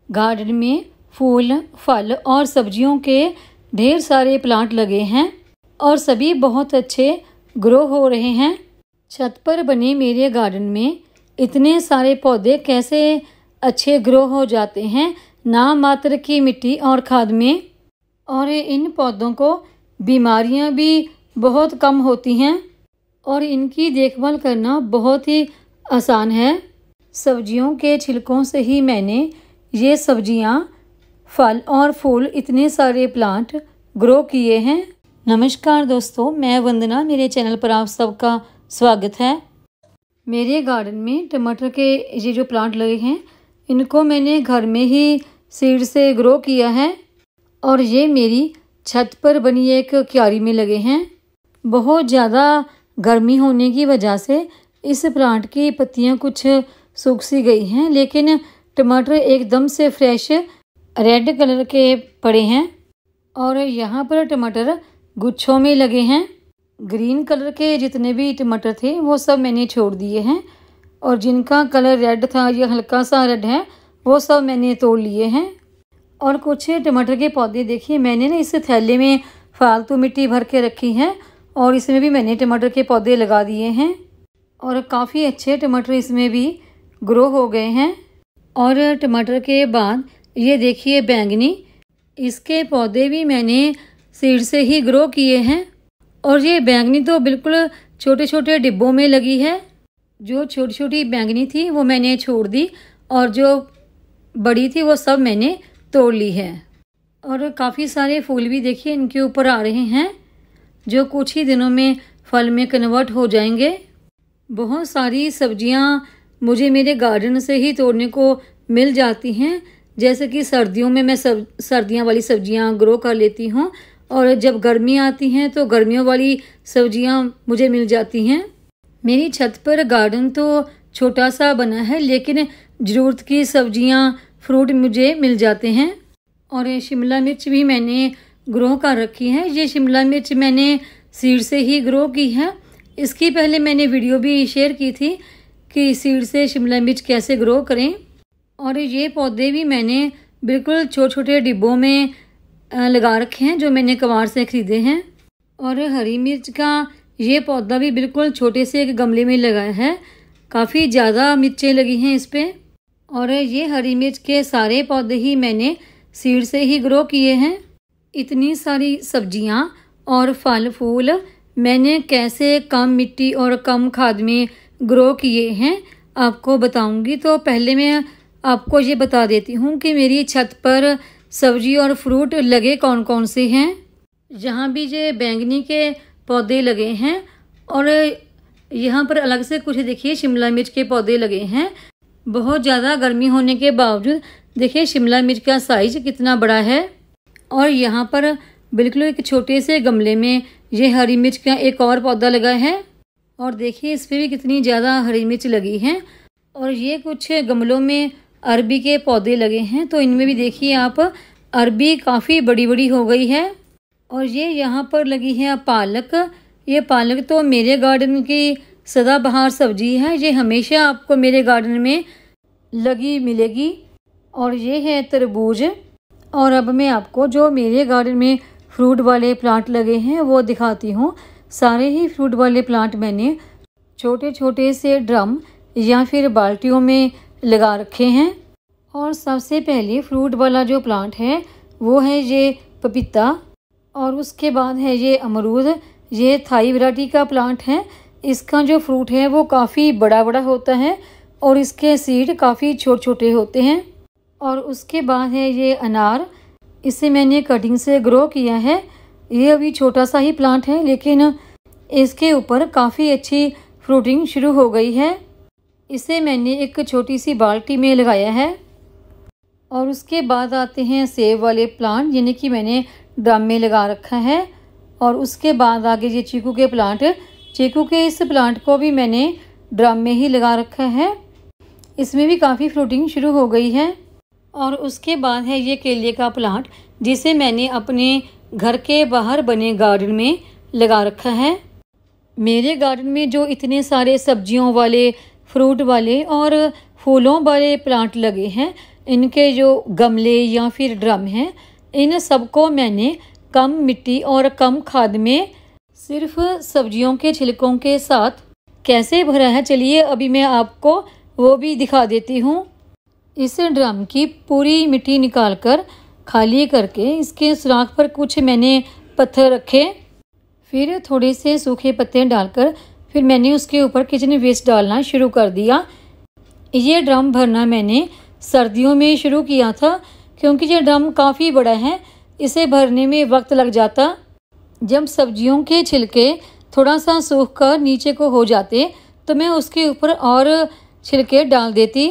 Garden में फूल, फल और सब्जियों के ढेर सारे प्लांट लगे हैं और सभी बहुत अच्छे ग्रो हो रहे हैं। छत पर बने मेरे गार्डन में इतने सारे पौधे कैसे अच्छे ग्रो हो जाते हैं नाम मात्र की मिट्टी और खाद में। और इन पौधों को बीमारियां भी बहुत कम होती हैं और इनकी देखभाल करना बहुत ही आसान है। सब्जियों के छिलकों से ही मैंने ये सब्जियां, फल और फूल इतने सारे प्लांट ग्रो किए हैं। नमस्कार दोस्तों, मैं वंदना, मेरे चैनल पर आप सबका स्वागत है। मेरे गार्डन में टमाटर के ये जो प्लांट लगे हैं इनको मैंने घर में ही सीड से ग्रो किया है और ये मेरी छत पर बनी एक क्यारी में लगे हैं। बहुत ज़्यादा गर्मी होने की वजह से इस प्लांट की पत्तियां कुछ सूख सी गई हैं, लेकिन टमाटर एकदम से फ्रेश रेड कलर के पड़े हैं और यहाँ पर टमाटर गुच्छों में लगे हैं। ग्रीन कलर के जितने भी टमाटर थे वो सब मैंने छोड़ दिए हैं और जिनका कलर रेड था या हल्का सा रेड है वो सब मैंने तोड़ लिए हैं। और कुछ टमाटर के पौधे देखिए, मैंने ना इस थैले में फालतू मिट्टी भर के रखी है और इसमें भी मैंने टमाटर के पौधे लगा दिए हैं और काफ़ी अच्छे टमाटर इसमें भी ग्रो हो गए हैं। और टमाटर के बाद ये देखिए बैंगनी, इसके पौधे भी मैंने सीड से ही ग्रो किए हैं और ये बैंगनी तो बिल्कुल छोटे छोटे डिब्बों में लगी है। जो छोटी छोटी बैंगनी थी वो मैंने छोड़ दी और जो बड़ी थी वो सब मैंने तोड़ ली है। और काफ़ी सारे फूल भी देखिए इनके ऊपर आ रहे हैं जो कुछ ही दिनों में फल में कन्वर्ट हो जाएंगे। बहुत सारी सब्जियां मुझे मेरे गार्डन से ही तोड़ने को मिल जाती हैं, जैसे कि सर्दियों में मैं सर्दियां वाली सब्जियां ग्रो कर लेती हूं और जब गर्मी आती हैं तो गर्मियों वाली सब्जियां मुझे मिल जाती हैं। मेरी छत पर गार्डन तो छोटा सा बना है लेकिन ज़रूरत की सब्जियां, फ्रूट मुझे मिल जाते हैं। और शिमला मिर्च भी मैंने ग्रो कर रखी है। ये शिमला मिर्च मैंने सीड से ही ग्रो की है। इसकी पहले मैंने वीडियो भी शेयर की थी कि सीड से शिमला मिर्च कैसे ग्रो करें। और ये पौधे भी मैंने बिल्कुल छोटे छोटे डिब्बों में लगा रखे हैं जो मैंने कबाड़ से ख़रीदे हैं। और हरी मिर्च का ये पौधा भी बिल्कुल छोटे से एक गमले में लगाया है। काफ़ी ज़्यादा मिर्चें लगी हैं इस पर। और ये हरी मिर्च के सारे पौधे ही मैंने सीड से ही ग्रो किए हैं। इतनी सारी सब्जियां और फल फूल मैंने कैसे कम मिट्टी और कम खाद में ग्रो किए हैं आपको बताऊंगी। तो पहले मैं आपको ये बता देती हूँ कि मेरी छत पर सब्जी और फ्रूट लगे कौन कौन से हैं। यहाँ भी ये बैंगनी के पौधे लगे हैं और यहाँ पर अलग से कुछ देखिए शिमला मिर्च के पौधे लगे हैं। बहुत ज़्यादा गर्मी होने के बावजूद देखिए शिमला मिर्च का साइज कितना बड़ा है। और यहाँ पर बिल्कुल एक छोटे से गमले में ये हरी मिर्च का एक और पौधा लगा है और देखिए इस पर भी कितनी ज़्यादा हरी मिर्च लगी है। और ये कुछ गमलों में अरबी के पौधे लगे हैं तो इनमें भी देखिए आप अरबी काफ़ी बड़ी बड़ी हो गई है। और ये यहाँ पर लगी है पालक। ये पालक तो मेरे गार्डन की सदाबहार सब्जी है, ये हमेशा आपको मेरे गार्डन में लगी मिलेगी। और ये है तरबूज। और अब मैं आपको जो मेरे गार्डन में फ्रूट वाले प्लांट लगे हैं वो दिखाती हूँ। सारे ही फ्रूट वाले प्लांट मैंने छोटे छोटे से ड्रम या फिर बाल्टियों में लगा रखे हैं। और सबसे पहले फ्रूट वाला जो प्लांट है वो है ये पपीता और उसके बाद है ये अमरूद। ये थाई वैरायटी का प्लांट है। इसका जो फ्रूट है वो काफ़ी बड़ा बड़ा होता है और इसके सीड काफ़ी छोटे छोटे होते हैं। और उसके बाद है ये अनार। इसे मैंने कटिंग से ग्रो किया है। ये अभी छोटा सा ही प्लांट है लेकिन इसके ऊपर काफ़ी अच्छी फ्रूटिंग शुरू हो गई है। इसे मैंने एक छोटी सी बाल्टी में लगाया है। और उसके बाद आते हैं सेब वाले प्लांट, यानी कि मैंने ड्रम में लगा रखा है। और उसके बाद आगे ये चीकू के प्लांट। चीकू के इस प्लांट को भी मैंने ड्रम में ही लगा रखा है। इसमें भी काफ़ी फ्रूटिंग शुरू हो गई है। और उसके बाद है ये केले का प्लांट जिसे मैंने अपने घर के बाहर बने गार्डन में लगा रखा है। मेरे गार्डन में जो इतने सारे सब्जियों वाले, फ्रूट वाले और फूलों वाले प्लांट लगे हैं इनके जो गमले या फिर ड्रम हैं, इन सबको मैंने कम मिट्टी और कम खाद में सिर्फ सब्जियों के छिलकों के साथ कैसे भरा है, चलिए अभी मैं आपको वो भी दिखा देती हूँ। इस ड्रम की पूरी मिट्टी निकालकर खाली करके इसके सुराख पर कुछ मैंने पत्थर रखे, फिर थोड़े से सूखे पत्ते डालकर फिर मैंने उसके ऊपर किचन वेस्ट डालना शुरू कर दिया। ये ड्रम भरना मैंने सर्दियों में शुरू किया था क्योंकि ये ड्रम काफ़ी बड़ा है, इसे भरने में वक्त लग जाता। जब सब्जियों के छिलके थोड़ा सा सूख कर नीचे को हो जाते तो मैं उसके ऊपर और छिलके डाल देती।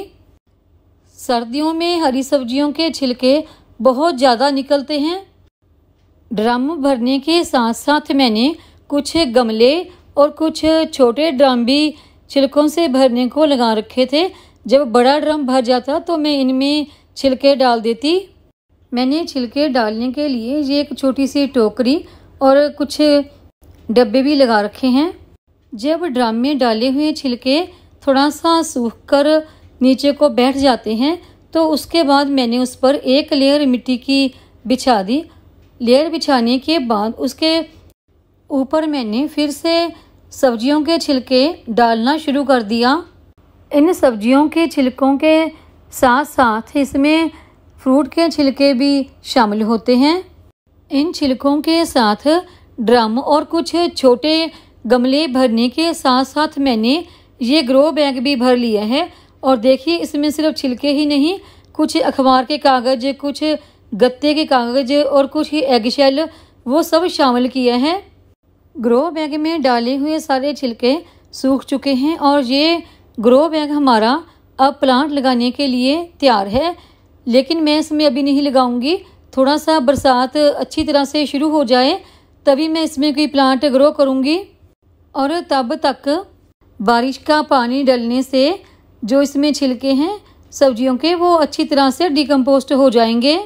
सर्दियों में हरी सब्जियों के छिलके बहुत ज़्यादा निकलते हैं। ड्रम भरने के साथ साथ मैंने कुछ गमले और कुछ छोटे ड्रम भी छिलकों से भरने को लगा रखे थे। जब बड़ा ड्रम भर जाता तो मैं इनमें छिलके डाल देती। मैंने छिलके डालने के लिए ये एक छोटी सी टोकरी और कुछ डब्बे भी लगा रखे हैं। जब ड्रम में डाले हुए छिलके थोड़ा सा सूख कर नीचे को बैठ जाते हैं तो उसके बाद मैंने उस पर एक लेयर मिट्टी की बिछा दी। लेयर बिछाने के बाद उसके ऊपर मैंने फिर से सब्जियों के छिलके डालना शुरू कर दिया। इन सब्जियों के छिलकों के साथ साथ इसमें फ्रूट के छिलके भी शामिल होते हैं। इन छिलकों के साथ ड्रम और कुछ छोटे गमले भरने के साथ साथ मैंने ये ग्रो बैग भी भर लिया है। और देखिए इसमें सिर्फ छिलके ही नहीं, कुछ अखबार के कागज़, कुछ गत्ते के कागज़ और कुछ ही एग शेल, वो सब शामिल किया है। ग्रो बैग में डाले हुए सारे छिलके सूख चुके हैं और ये ग्रो बैग हमारा अब प्लांट लगाने के लिए तैयार है। लेकिन मैं इसमें अभी नहीं लगाऊंगी, थोड़ा सा बरसात अच्छी तरह से शुरू हो जाए तभी मैं इसमें कोई प्लांट ग्रो करूंगी। और तब तक बारिश का पानी डलने से जो इसमें छिलके हैं सब्जियों के वो अच्छी तरह से डिकम्पोस्ट हो जाएंगे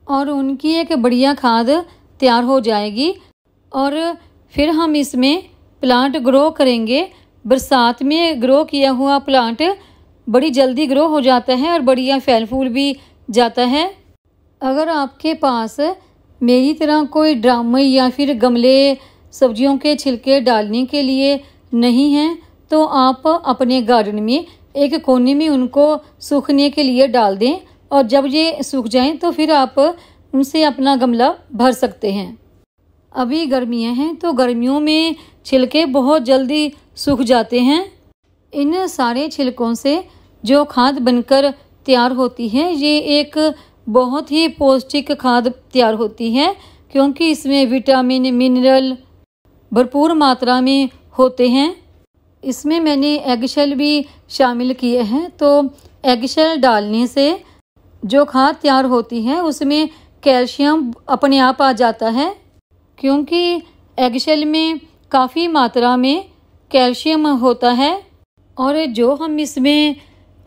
और उनकी एक बढ़िया खाद तैयार हो जाएगी और फिर हम इसमें प्लांट ग्रो करेंगे। बरसात में ग्रो किया हुआ प्लांट बड़ी जल्दी ग्रो हो जाता है और बढ़िया फैल फूल भी जाता है। अगर आपके पास मेरी तरह कोई ड्रम या फिर गमले सब्जियों के छिलके डालने के लिए नहीं हैं तो आप अपने गार्डन में एक कोने में उनको सूखने के लिए डाल दें और जब ये सूख जाएं तो फिर आप उनसे अपना गमला भर सकते हैं। अभी गर्मियां हैं तो गर्मियों में छिलके बहुत जल्दी सूख जाते हैं। इन सारे छिलकों से जो खाद बनकर तैयार होती है ये एक बहुत ही पौष्टिक खाद तैयार होती है क्योंकि इसमें विटामिन मिनरल भरपूर मात्रा में होते हैं। इसमें मैंने एग शेल भी शामिल किए हैं तो एग शेल डालने से जो खाद तैयार होती है उसमें कैल्शियम अपने आप आ जाता है क्योंकि एग शेल में काफ़ी मात्रा में कैल्शियम होता है। और जो हम इसमें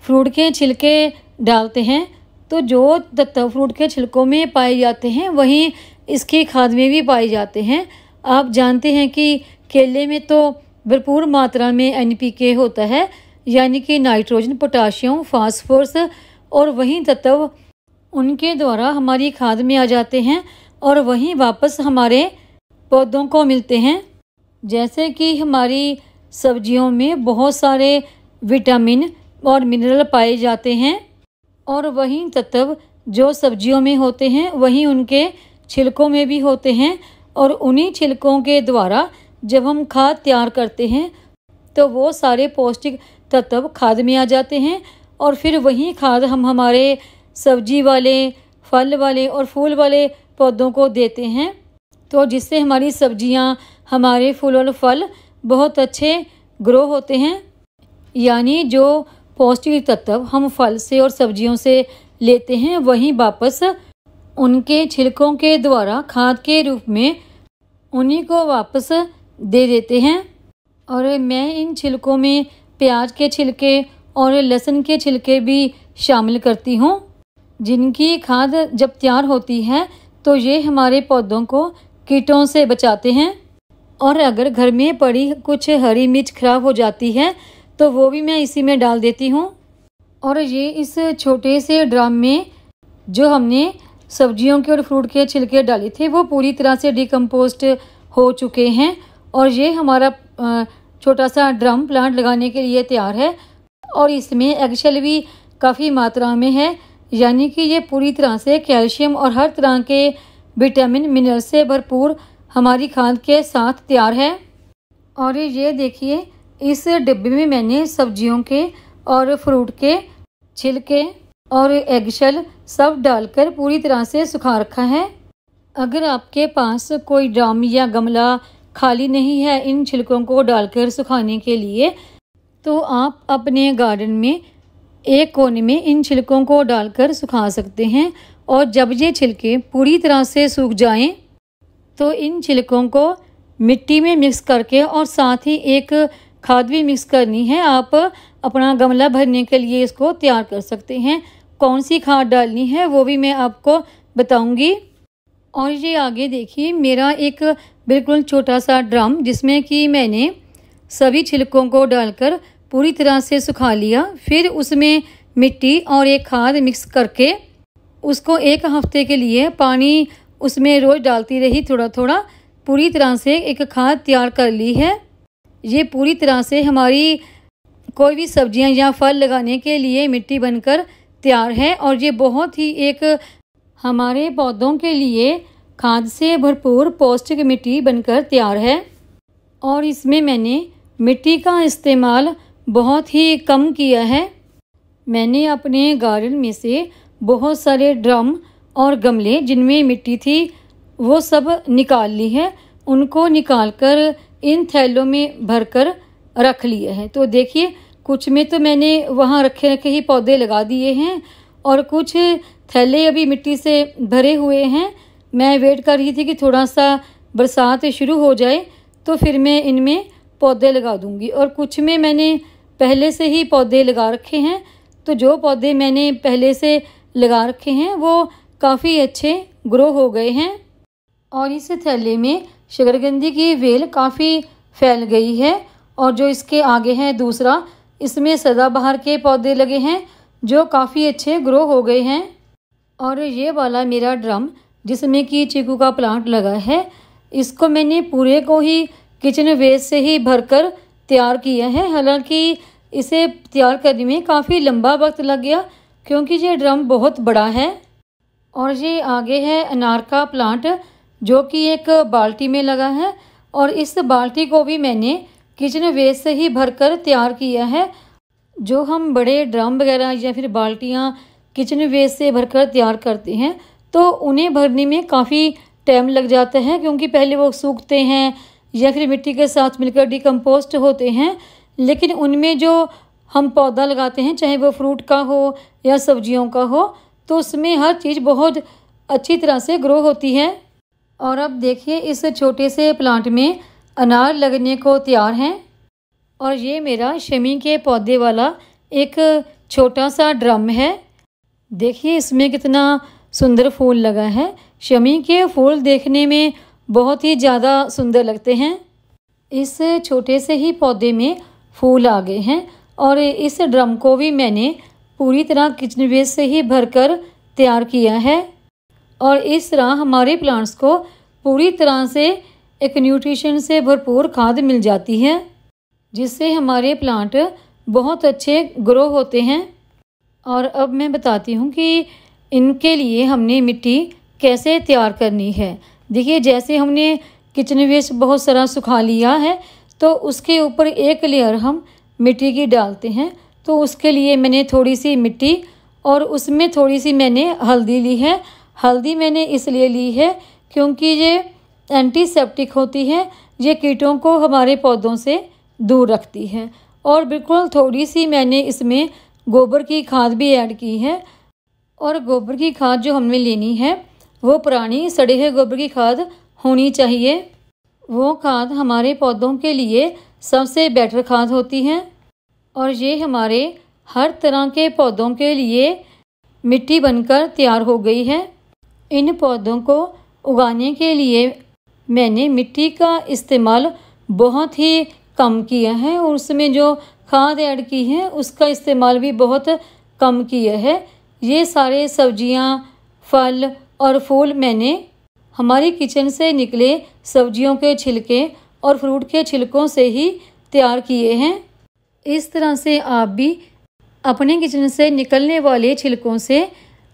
फ्रूट के छिलके डालते हैं तो जो तत्व फ्रूट के छिलकों में पाए जाते हैं वहीं इसकी खाद में भी पाए जाते हैं। आप जानते हैं कि केले में तो भरपूर मात्रा में NPK होता है यानी कि नाइट्रोजन, पोटाशियम, फास्फोरस और वही तत्व उनके द्वारा हमारी खाद में आ जाते हैं और वहीं वापस हमारे पौधों को मिलते हैं। जैसे कि हमारी सब्जियों में बहुत सारे विटामिन और मिनरल पाए जाते हैं और वही तत्व जो सब्जियों में होते हैं वहीं उनके छिलकों में भी होते हैं और उन्हीं छिलकों के द्वारा जब हम खाद तैयार करते हैं तो वो सारे पौष्टिक तत्व खाद में आ जाते हैं और फिर वही खाद हम हमारे सब्जी वाले, फल वाले और फूल वाले पौधों को देते हैं तो जिससे हमारी सब्जियां, हमारे फूल और फल बहुत अच्छे ग्रो होते हैं। यानी जो पौष्टिक तत्व हम फल से और सब्जियों से लेते हैं वहीं वापस उनके छिलकों के द्वारा खाद के रूप में उन्हीं को वापस दे देते हैं। और मैं इन छिलकों में प्याज के छिलके और लहसुन के छिलके भी शामिल करती हूँ जिनकी खाद जब तैयार होती है तो ये हमारे पौधों को कीटों से बचाते हैं। और अगर घर में पड़ी कुछ हरी मिर्च खराब हो जाती है तो वो भी मैं इसी में डाल देती हूँ। और ये इस छोटे से ड्रम में जो हमने सब्जियों के और फ्रूट के छिलके डाले थे वो पूरी तरह से डिकम्पोस्ट हो चुके हैं और ये हमारा छोटा सा ड्रम प्लांट लगाने के लिए तैयार है। और इसमें एगशेल भी काफ़ी मात्रा में है, यानी कि ये पूरी तरह से कैल्शियम और हर तरह के विटामिन मिनरल से भरपूर हमारी खाद के साथ तैयार है। और ये देखिए, इस डिब्बे में मैंने सब्जियों के और फ्रूट के छिलके और एगशेल सब डालकर पूरी तरह से सुखा रखा है। अगर आपके पास कोई ड्रम या गमला खाली नहीं है इन छिलकों को डालकर सुखाने के लिए, तो आप अपने गार्डन में एक कोने में इन छिलकों को डालकर सुखा सकते हैं। और जब ये छिलके पूरी तरह से सूख जाएं, तो इन छिलकों को मिट्टी में मिक्स करके और साथ ही एक खाद भी मिक्स करनी है। आप अपना गमला भरने के लिए इसको तैयार कर सकते हैं। कौन सी खाद डालनी है वो भी मैं आपको बताऊंगी। और ये आगे देखिए, मेरा एक बिल्कुल छोटा सा ड्रम जिसमें कि मैंने सभी छिलकों को डालकर पूरी तरह से सुखा लिया। फिर उसमें मिट्टी और एक खाद मिक्स करके उसको एक हफ्ते के लिए पानी उसमें रोज़ डालती रही, थोड़ा थोड़ा, पूरी तरह से एक खाद तैयार कर ली है। ये पूरी तरह से हमारी कोई भी सब्जियां या फल लगाने के लिए मिट्टी बनकर तैयार है। और ये बहुत ही एक हमारे पौधों के लिए खाद से भरपूर पौष्टिक मिट्टी बनकर तैयार है। और इसमें मैंने मिट्टी का इस्तेमाल बहुत ही कम किया है। मैंने अपने गार्डन में से बहुत सारे ड्रम और गमले जिनमें मिट्टी थी वो सब निकाल ली है। उनको निकालकर इन थैलों में भरकर रख लिए हैं। तो देखिए, कुछ में तो मैंने वहाँ रखे ही पौधे लगा दिए हैं और कुछ थैले अभी मिट्टी से भरे हुए हैं। मैं वेट कर रही थी कि थोड़ा सा बरसात शुरू हो जाए तो फिर मैं इनमें पौधे लगा दूंगी। और कुछ में मैंने पहले से ही पौधे लगा रखे हैं। तो जो पौधे मैंने पहले से लगा रखे हैं वो काफ़ी अच्छे ग्रो हो गए हैं। और इस थैले में शकरकंदी की वेल काफ़ी फैल गई है। और जो इसके आगे है दूसरा, इसमें सदाबहार के पौधे लगे हैं जो काफ़ी अच्छे ग्रो हो गए हैं। और ये वाला मेरा ड्रम जिसमें कि चीकू का प्लांट लगा है, इसको मैंने पूरे को ही किचन वेस्ट से ही भरकर तैयार किया है। हालांकि इसे तैयार करने में काफ़ी लंबा वक्त लग गया क्योंकि ये ड्रम बहुत बड़ा है। और ये आगे है अनार का प्लांट जो कि एक बाल्टी में लगा है। और इस बाल्टी को भी मैंने किचन वेस्ट से ही भरकर तैयार किया है। जो हम बड़े ड्रम वगैरह या फिर बाल्टियाँ किचन वेस्ट से भरकर तैयार करते हैं तो उन्हें भरने में काफ़ी टाइम लग जाता है क्योंकि पहले वो सूखते हैं या फिर मिट्टी के साथ मिलकर डिकम्पोस्ट होते हैं। लेकिन उनमें जो हम पौधा लगाते हैं, चाहे वो फ्रूट का हो या सब्जियों का हो, तो उसमें हर चीज़ बहुत अच्छी तरह से ग्रो होती है। और अब देखिए, इस छोटे से प्लांट में अनार लगने को तैयार हैं। और ये मेरा शमी के पौधे वाला एक छोटा सा ड्रम है। देखिए इसमें कितना सुंदर फूल लगा है। शमी के फूल देखने में बहुत ही ज़्यादा सुंदर लगते हैं। इस छोटे से ही पौधे में फूल आ गए हैं। और इस ड्रम को भी मैंने पूरी तरह किचन वेस्ट से ही भरकर तैयार किया है। और इस तरह हमारे प्लांट्स को पूरी तरह से एक न्यूट्रिशन से भरपूर खाद मिल जाती है जिससे हमारे प्लांट बहुत अच्छे ग्रो होते हैं। और अब मैं बताती हूँ कि इनके लिए हमने मिट्टी कैसे तैयार करनी है। देखिए, जैसे हमने किचन वेस्ट बहुत सारा सुखा लिया है तो उसके ऊपर एक लेयर हम मिट्टी की डालते हैं। तो उसके लिए मैंने थोड़ी सी मिट्टी और उसमें थोड़ी सी मैंने हल्दी ली है। हल्दी मैंने इसलिए ली है क्योंकि ये एंटीसेप्टिक होती है। ये कीटों को हमारे पौधों से दूर रखती है। और बिल्कुल थोड़ी सी मैंने इसमें गोबर की खाद भी ऐड की है। और गोबर की खाद जो हमें लेनी है वो पुरानी सड़े हुए गोबर की खाद होनी चाहिए। वो खाद हमारे पौधों के लिए सबसे बेटर खाद होती है। और ये हमारे हर तरह के पौधों के लिए मिट्टी बनकर तैयार हो गई है। इन पौधों को उगाने के लिए मैंने मिट्टी का इस्तेमाल बहुत ही कम किया है और उसमें जो खाद ऐड की है उसका इस्तेमाल भी बहुत कम किया है। ये सारे सब्जियां, फल और फूल मैंने हमारी किचन से निकले सब्जियों के छिलके और फ्रूट के छिलकों से ही तैयार किए हैं। इस तरह से आप भी अपने किचन से निकलने वाले छिलकों से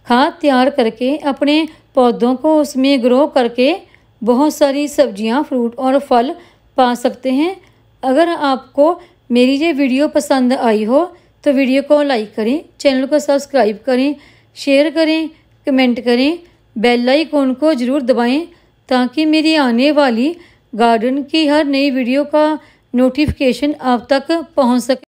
खाद तैयार करके अपने पौधों को उसमें ग्रो करके बहुत सारी सब्जियां, फ्रूट और फल पा सकते हैं। अगर आपको मेरी ये वीडियो पसंद आई हो तो वीडियो को लाइक करें, चैनल को सब्सक्राइब करें, शेयर करें, कमेंट करें, बेल आइकन को ज़रूर दबाएं ताकि मेरी आने वाली गार्डन की हर नई वीडियो का नोटिफिकेशन आप तक पहुंच सके।